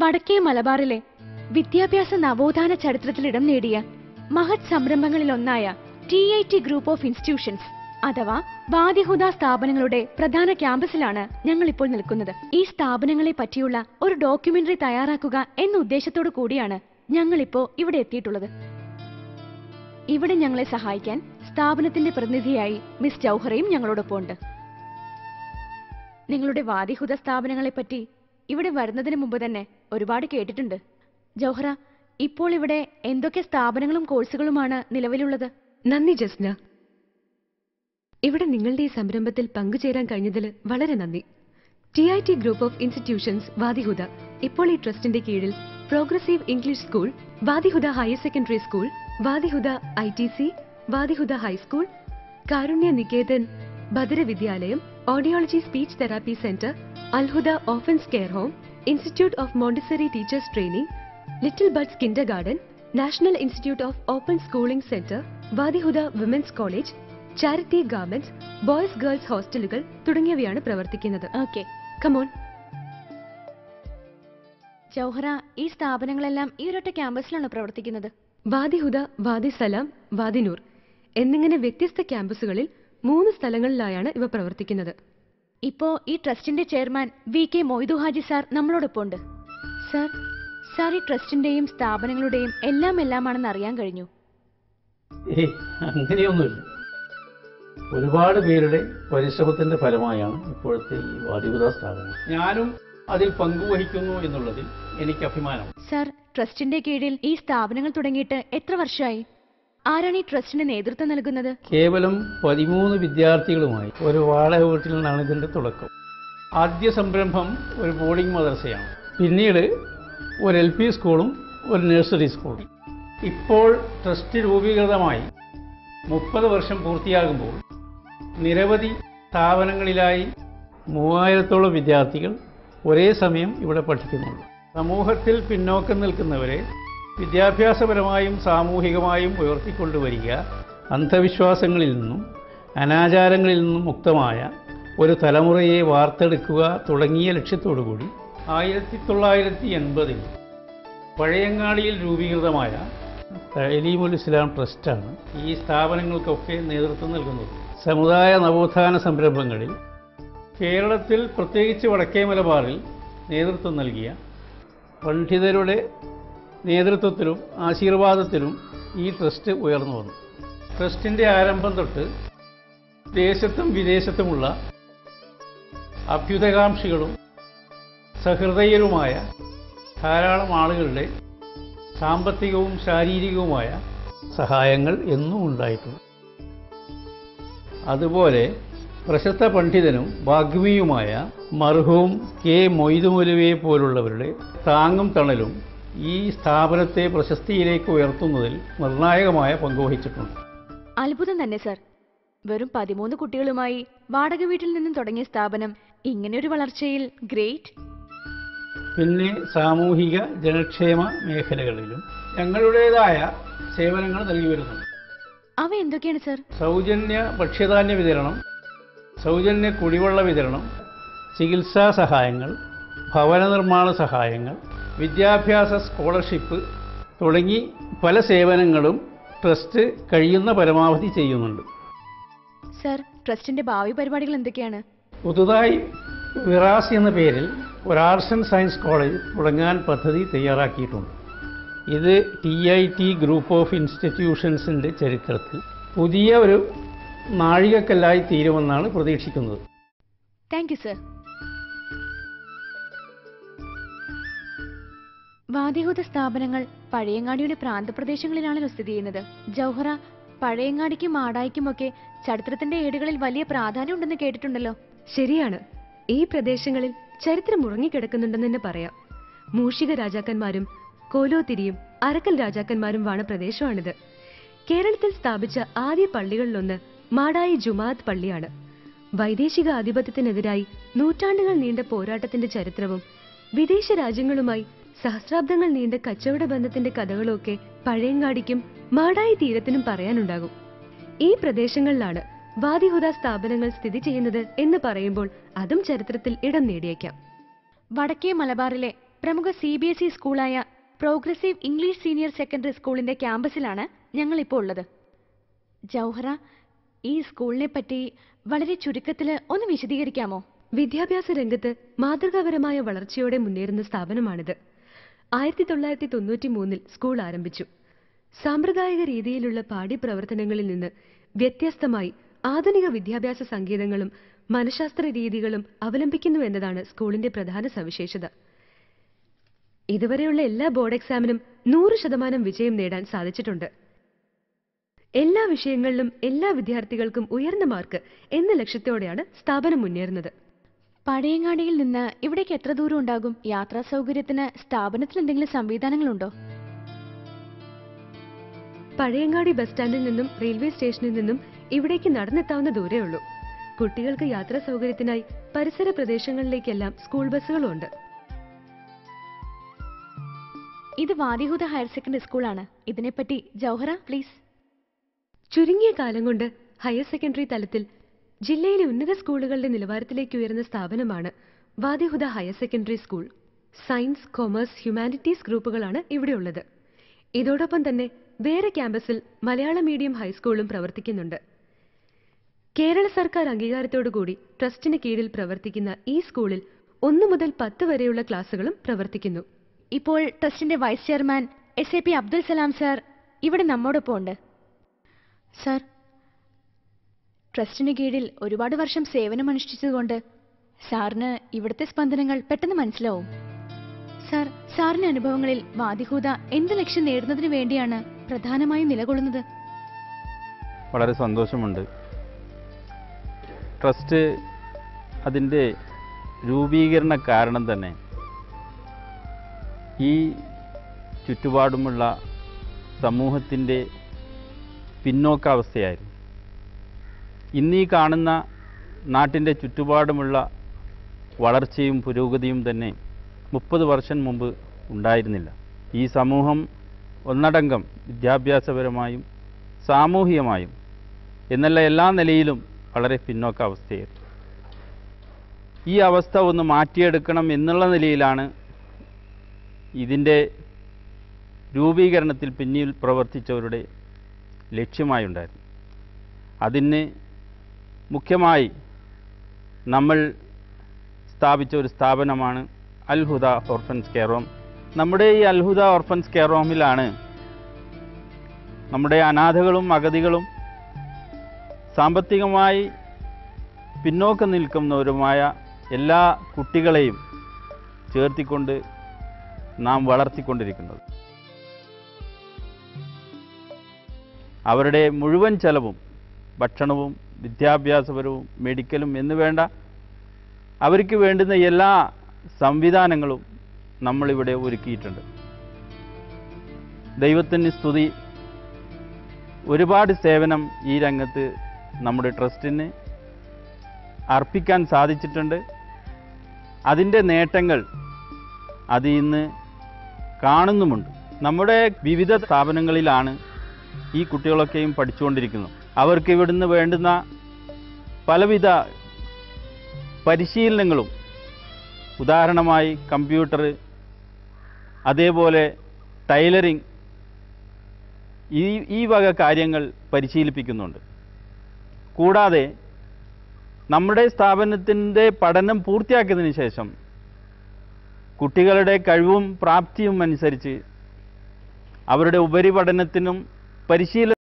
വടക്കേ മലബാറിലെ വിദ്യാഭ്യാസ നവോത്ഥാന ചരിത്രത്തിൽ ഇടം നേടിയ മഹത് സംരംഭങ്ങളിലൊന്നായ TIT ഗ്രൂപ്പ് ഓഫ് ഇൻസ്റ്റിറ്റ്യൂഷൻസ് അഥവാ വാദിഹുദ സ്ഥാപനങ്ങളുടെ പ്രധാന ക്യാമ്പസിലാണ് ഞങ്ങൾ ഇപ്പോൾ നിൽക്കുന്നത്. ഈ സ്ഥാപനങ്ങളെ പറ്റിയുള്ള ഒരു ഡോക്യുമെന്ററി തയ്യാറാക്കുക എന്ന ഉദ്ദേശത്തോടു കൂടിയാണ് ഞങ്ങളിപ്പോ ഇവിടെ എത്തിയിട്ടുള്ളത്. ഇവിടെ ഞങ്ങളെ സഹായിക്കാൻ സ്ഥാപനത്തിന്റെ പ്രതിനിധിയായി മിസ് ജൗഹറയും ഞങ്ങളോടൊപ്പം ഉണ്ട്. നിങ്ങളുടെ വാദിഹുദ സ്ഥാപനങ്ങളെ പറ്റി ഇവിടെ വരുന്നതിന് മുമ്പ് തന്നെ ഒരുപാട് കേട്ടിട്ടുണ്ട്. ജൗഹറ, ഇപ്പോൾ ഇവിടെ എന്തൊക്കെ സ്ഥാപനങ്ങളും കോഴ്സുകളുമാണ് നിലവിലുള്ളത്? നന്ദി ജസ്ന. ഇവിടെ നിങ്ങളുടെ ഈ സംരംഭത്തിൽ പങ്കുചേരാൻ കഴിഞ്ഞതിൽ വളരെ നന്ദി. TIT group of institutions Wadihuda ഇപ്പോൾ ഈ ട്രസ്റ്റിന്റെ കീഴിൽ progressive English school, Wadihuda higher secondary school, Wadihuda ITC, Wadihuda high school, Karunya Niketan Badhira Vidyalayam, audiology speech therapy centre, Alhuda orphans care home, institute of Montessori teachers training, little buds kindergarten, national institute of open schooling centre, Wadihuda women's college, charity garments, boys girls ഹോസ്റ്റലുകൾ തുടങ്ങിയവയാണ് പ്രവർത്തിക്കുന്നത്. Okay, come on. Jouhara, ഈ സ്ഥാപനങ്ങളെല്ലാം ഈ ഒരൊറ്റ ക്യാമ്പസിലാണ് പ്രവർത്തിക്കുന്നത്? വാദിഹുദ, വാദി സലാം, വാദിനൂർ എന്നിങ്ങനെ വ്യത്യസ്ത ക്യാമ്പസുകളിൽ 3 സ്ഥലങ്ങളിലായാണ് ഇവ പ്രവർത്തിക്കുന്നത്. ഇപ്പോ ഈ ട്രസ്റ്റിന്റെ chairman VK Moidu Haji sir നമ്മളോടൊപ്പം ഉണ്ട്. സാർ, ഈ ട്രസ്റ്റിന്റെയും സ്ഥാപനങ്ങളുടെയും എല്ലാമാണെന്ന് അറിയാൻ കഴിഞ്ഞു. അങ്ങനെയൊന്നുമില്ല. ഒരുപാട് പേരുടെ പരിശ്രമത്തിന്റെ ഫലമായാണ് ഇപ്പോഴത്തെ ഈ വാദിഹുദ സ്ഥാപനം. ഞാനും അതിൽ പങ്കുവഹിക്കുന്നു എന്നുള്ളതിൽ എനിക്ക് അഭിമാനം. സാർ, ട്രസ്റ്റിന്റെ കീഴിൽ ഈ സ്ഥാപനങ്ങൾ തുടങ്ങിയിട്ട് എത്ര വർഷമായി? ആരാണ് ഈ ട്രസ്റ്റിന് നേതൃത്വം നൽകുന്നത്? കേവലം 13 വിദ്യാർത്ഥികളുമായി ഒരു വാടക വീട്ടിൽ നിന്നാണ് ഇതിന്റെ തുടക്കം. ആദ്യ സംരംഭം ഒരു ബോർഡിംഗ് മദ്രസയാണ്. പിന്നീട് ഒരു LP സ്കൂളും ഒരു നഴ്സറി സ്കൂളും. ഇപ്പോൾ ട്രസ്റ്റ് രൂപീകൃതമായി 30 വർഷം പൂർത്തിയാകുമ്പോൾ നിരവധി സ്ഥാപനങ്ങളിലായി 3000-ഓളം വിദ്യാർത്ഥികൾ ഒരേ സമയം ഇവിടെ പഠിക്കുന്നുണ്ട്. സമൂഹത്തിൽ പിന്നോക്കം നിൽക്കുന്നവരെ വിദ്യാഭ്യാസപരമായും സാമൂഹികമായും ഉയർത്തിക്കൊണ്ടുവരിക, അന്ധവിശ്വാസങ്ങളിൽ നിന്നും അനാചാരങ്ങളിൽ നിന്നും മുക്തമായ ഒരു തലമുറയെ വാർത്തെടുക്കുക തുടങ്ങിയ ലക്ഷ്യത്തോടുകൂടി 1980-ൽ പഴയങ്ങാടിയിൽ രൂപീകൃതമായ തഅലീമുൽ ഇസ്ലാം ട്രസ്റ്റാണ് ഈ സ്ഥാപനങ്ങൾക്കൊക്കെ നേതൃത്വം നൽകുന്നത്. സമുദായ നവോത്ഥാന സംരംഭങ്ങളിൽ കേരളത്തിൽ, പ്രത്യേകിച്ച് വടക്കേ മലബാറിൽ നേതൃത്വം നൽകിയ പണ്ഡിതരുടെ നേതൃത്വത്തിലും ആശീർവാദത്തിലും ഈ ട്രസ്റ്റ് ഉയർന്നു വന്നു. ട്രസ്റ്റിൻ്റെ ആരംഭം തൊട്ട് ദേശത്തും വിദേശത്തുമുള്ള അഭ്യുതകാംക്ഷികളും സഹൃദയരുമായ ധാരാളം ആളുകളുടെ സാമ്പത്തികവും ശാരീരികവുമായ സഹായങ്ങൾ എന്നും ഉണ്ടായിട്ടുണ്ട്. അതുപോലെ പ്രശസ്ത പണ്ഡിതനും വാഗ്മിയുമായ മർഹൂം K മൊയ്തു മൗലവിയെ പോലുള്ളവരുടെ താങ്ങും തണലും ഈ സ്ഥാപനത്തെ പ്രശസ്തിയിലേക്ക് ഉയർത്തുന്നതിൽ നിർണായകമായ പങ്കുവഹിച്ചിട്ടുണ്ട്. അത്ഭുതം തന്നെ സർ. വെറും 13 കുട്ടികളുമായി വാടക വീട്ടിൽ നിന്നും തുടങ്ങിയ സ്ഥാപനം ഇങ്ങനെയൊരു വളർച്ചയിൽ ഗ്രേറ്റ്. പിന്നെ സാമൂഹിക ജനക്ഷേമ മേഖലകളിലും ഞങ്ങളുടേതായ സേവനങ്ങൾ നൽകി വരുന്നുണ്ട്. അവ എന്തൊക്കെയാണ് സർ? സൗജന്യ ഭക്ഷ്യധാന്യ വിതരണം, സൗജന്യ കുടിവെള്ള വിതരണം, ചികിത്സാ സഹായങ്ങൾ, ഭവന നിർമ്മാണ സഹായങ്ങൾ, വിദ്യാഭ്യാസ സ്കോളർഷിപ്പ് തുടങ്ങി പല സേവനങ്ങളും ട്രസ്റ്റ് കഴിയുന്ന പരമാവധി ചെയ്യുന്നുണ്ട്. സർ, ട്രസ്റ്റിന്റെ ഭാവി പരിപാടികൾ എന്തൊക്കെയാണ്? പുതുതായി വിറാസ് എന്ന പേരിൽ ഒരു ആർട്സ് ആൻഡ് സയൻസ് കോളേജ് തുടങ്ങാൻ പദ്ധതി തയ്യാറാക്കിയിട്ടുണ്ട്. ഇത് TIT ഗ്രൂപ്പ് ഓഫ് ഇൻസ്റ്റിറ്റ്യൂഷൻസിൻ്റെ ചരിത്രത്തിൽ പുതിയ ഒരു നാഴികക്കല്ലായി തീരുമെന്നാണ് പ്രതീക്ഷിക്കുന്നത്. Thank you sir. വാദിഹുദ സ്ഥാപനങ്ങൾ പഴയങ്ങാടിയുടെ പ്രാന്തപ്രദേശങ്ങളിലാണല്ലോ സ്ഥിതി ചെയ്യുന്നത്. ജൗഹറ, പഴയങ്ങാടിക്കും മാടായിക്കുമൊക്കെ ചരിത്രത്തിന്റെ ഏടുകളിൽ വലിയ പ്രാധാന്യമുണ്ടെന്ന് കേട്ടിട്ടുണ്ടല്ലോ. ശരിയാണ്. ഈ പ്രദേശങ്ങളിൽ ചരിത്രം ഉറങ്ങിക്കിടക്കുന്നുണ്ടെന്ന് തന്നെ പറയാം. മൂഷിക രാജാക്കന്മാരും കോലോത്തിരിയും അരക്കൽ രാജാക്കന്മാരും വാണ പ്രദേശമാണിത്. കേരളത്തിൽ സ്ഥാപിച്ച ആദ്യ പള്ളികളിലൊന്ന് മാടായി ജുമാഅത്ത് പള്ളിയാണ്. വൈദേശിക ആധിപത്യത്തിനെതിരായി നൂറ്റാണ്ടുകൾ നീണ്ട പോരാട്ടത്തിന്റെ ചരിത്രവും വിദേശ രാജ്യങ്ങളുമായി സഹസ്രാബ്ദങ്ങൾ നീണ്ട കച്ചവട ബന്ധത്തിന്റെ കഥകളും ഒക്കെ പഴയങ്ങാടിക്കും മാടായി തീരത്തിനും പറയാനുണ്ടാകും. ഈ പ്രദേശങ്ങളിലാണ് വാദിഹുദ സ്ഥാപനങ്ങൾ സ്ഥിതി ചെയ്യുന്നത് എന്ന് പറയുമ്പോൾ അതും ചരിത്രത്തിൽ ഇടം നേടിയേക്കാം. വടക്കേ മലബാറിലെ പ്രമുഖ CBSE സ്കൂളായ പ്രോഗ്രസീവ് ഇംഗ്ലീഷ് സീനിയർ സെക്കൻഡറി സ്കൂളിന്റെ ക്യാമ്പസിലാണ് ഞങ്ങളിപ്പോൾ ഉള്ളത്. ജൗഹറ, ഈ സ്കൂളിനെ പറ്റി വളരെ ചുരുക്കത്തിൽ ഒന്ന് വിശദീകരിക്കാമോ? വിദ്യാഭ്യാസ രംഗത്ത് മാതൃകാപരമായ വളർച്ചയോടെ മുന്നേറുന്ന സ്ഥാപനമാണിത്. 1993 സ്കൂൾ ആരംഭിച്ചു. സാമ്പ്രദായിക രീതിയിലുള്ള പാഠ്യപ്രവർത്തനങ്ങളിൽ നിന്ന് വ്യത്യസ്തമായി ആധുനിക വിദ്യാഭ്യാസ സങ്കേതങ്ങളും മനഃശാസ്ത്ര രീതികളും അവലംബിക്കുന്നു എന്നതാണ് സ്കൂളിന്റെ പ്രധാന സവിശേഷത. ഇതുവരെയുള്ള എല്ലാ ബോർഡ് എക്സാമിനും 100% വിജയം നേടാൻ സാധിച്ചിട്ടുണ്ട്. എല്ലാ വിഷയങ്ങളിലും എല്ലാ വിദ്യാർത്ഥികൾക്കും ഉയർന്ന മാർക്ക് എന്ന ലക്ഷ്യത്തോടെയാണ് സ്ഥാപനം മുന്നേറുന്നത്. പഴയങ്ങാടിയിൽ നിന്ന് ഇവിടേക്ക് എത്ര ദൂരം ഉണ്ടാകും? യാത്രാ സൗകര്യത്തിന് സ്ഥാപനത്തിൽ എന്തെങ്കിലും സംവിധാനങ്ങളുണ്ടോ? പഴയങ്ങാടി ബസ് സ്റ്റാൻഡിൽ നിന്നും റെയിൽവേ സ്റ്റേഷനിൽ നിന്നും ഇവിടേക്ക് നടന്നെത്താവുന്ന ദൂരേ ഉള്ളൂ. കുട്ടികൾക്ക് യാത്രാ സൗകര്യത്തിനായി പരിസര പ്രദേശങ്ങളിലേക്കെല്ലാം സ്കൂൾ ബസ്സുകളുണ്ട്. ഇത് വാദിഹുദ ഹയർ സെക്കൻഡറി സ്കൂളാണ്. ഇതിനെപ്പറ്റി ജൗഹറ പ്ലീസ്. ചുരുങ്ങിയ കാലം കൊണ്ട് ഹയർ സെക്കൻഡറി തലത്തിൽ ജില്ലയിലെ ഉന്നത സ്കൂളുകളുടെ നിലവാരത്തിലേക്ക് ഉയർന്ന സ്ഥാപനമാണ് Wadihuda higher secondary school. Science, commerce, humanities ഗ്രൂപ്പുകളാണ് ഇവിടെയുള്ളത്. ഇതോടൊപ്പം തന്നെ വേറെ ക്യാമ്പസിൽ മലയാള മീഡിയം ഹൈസ്കൂളും പ്രവർത്തിക്കുന്നുണ്ട്. കേരള സർക്കാർ അംഗീകാരത്തോടുകൂടി ട്രസ്റ്റിന് കീഴിൽ പ്രവർത്തിക്കുന്ന ഈ സ്കൂളിൽ 1 മുതൽ 10 വരെയുള്ള ക്ലാസുകളും പ്രവർത്തിക്കുന്നു. ഇപ്പോൾ ട്രസ്റ്റിന്റെ vice chairman SAP Abdul Salam sir ഇവിടെ നമ്മോടൊപ്പം ഉണ്ട്. സാർ, ട്രസ്റ്റിന് കീഴിൽ ഒരുപാട് വർഷം സേവനമനുഷ്ഠിച്ചതുകൊണ്ട് സാറിന് ഇവിടുത്തെ സ്പന്ദനങ്ങൾ പെട്ടെന്ന് മനസ്സിലാവും. സാർ, സാറിന്റെ അനുഭവങ്ങളിൽ വാദിഹുദ എന്ത് ലക്ഷ്യം നേടുന്നതിന് വേണ്ടിയാണ് പ്രധാനമായും നിലകൊള്ളുന്നത്? വളരെ സന്തോഷമുണ്ട്. ട്രസ്റ്റ് അതിൻ്റെ രൂപീകരണ കാരണം തന്നെ ഈ ചുറ്റുപാടുമുള്ള സമൂഹത്തിൻ്റെ പിന്നോക്കാവസ്ഥയായിരുന്നു. ഇന്നീ കാണുന്ന നാട്ടിൻ്റെ ചുറ്റുപാടുമുള്ള വളർച്ചയും പുരോഗതിയും തന്നെ 30 വർഷം മുമ്പ് ഉണ്ടായിരുന്നില്ല. ഈ സമൂഹം ഒന്നടങ്കം വിദ്യാഭ്യാസപരമായും സാമൂഹികമായും എന്നല്ല എല്ലാ നിലയിലും വളരെ പിന്നോക്കാവസ്ഥയായിരുന്നു. ഈ അവസ്ഥ ഒന്ന് മാറ്റിയെടുക്കണം എന്നുള്ള നിലയിലാണ് ഇതിൻ്റെ രൂപീകരണത്തിൽ പിന്നിൽ പ്രവർത്തിച്ചവരുടെ ലക്ഷ്യമായുണ്ടായിരുന്നു. അതിന് മുഖ്യമായി നമ്മൾ സ്ഥാപിച്ച ഒരു സ്ഥാപനമാണ് അൽഹുദ ഓർഫൻസ് കെയർ ഹോം. നമ്മുടെ ഈ അൽഹുദ ഓർഫൻസ് കെയർ ഹോമിലാണ് നമ്മുടെ അനാഥകളും അഗതികളും സാമ്പത്തികമായി പിന്നോക്കം നിൽക്കുന്നവരുമായ എല്ലാ കുട്ടികളെയും ചേർത്തിക്കൊണ്ട് നാം വളർത്തിക്കൊണ്ടിരിക്കുന്നത്. അവരുടെ മുഴുവൻ ചെലവും ഭക്ഷണവും വിദ്യാഭ്യാസപരവും മെഡിക്കലും എന്ന് വേണ്ട അവർക്ക് വേണ്ടുന്ന എല്ലാ സംവിധാനങ്ങളും നമ്മളിവിടെ ഒരുക്കിയിട്ടുണ്ട്. ദൈവത്തിന് സ്തുതി, ഒരുപാട് സേവനം ഈ രംഗത്ത് നമ്മുടെ ട്രസ്റ്റിന് അർപ്പിക്കാൻ സാധിച്ചിട്ടുണ്ട്. അതിൻ്റെ നേട്ടങ്ങൾ അത് ഇന്ന് കാണുന്നുമുണ്ട്. നമ്മുടെ വിവിധ സ്ഥാപനങ്ങളിലാണ് ഈ കുട്ടികളൊക്കെയും പഠിച്ചുകൊണ്ടിരിക്കുന്നത്. അവർക്ക് ഇവിടുന്ന് വേണ്ടുന്ന പലവിധ പരിശീലനങ്ങളും, ഉദാഹരണമായി കമ്പ്യൂട്ടർ, അതേപോലെ ടൈലറിംഗ്, ഈ വക കാര്യങ്ങൾ പരിശീലിപ്പിക്കുന്നുണ്ട്. കൂടാതെ നമ്മുടെ സ്ഥാപനത്തിൻ്റെ പഠനം പൂർത്തിയാക്കിയതിന് ശേഷം കുട്ടികളുടെ കഴിവും പ്രാപ്തിയും അനുസരിച്ച് അവരുടെ ഉപരിപഠനത്തിനും പരിശീലനം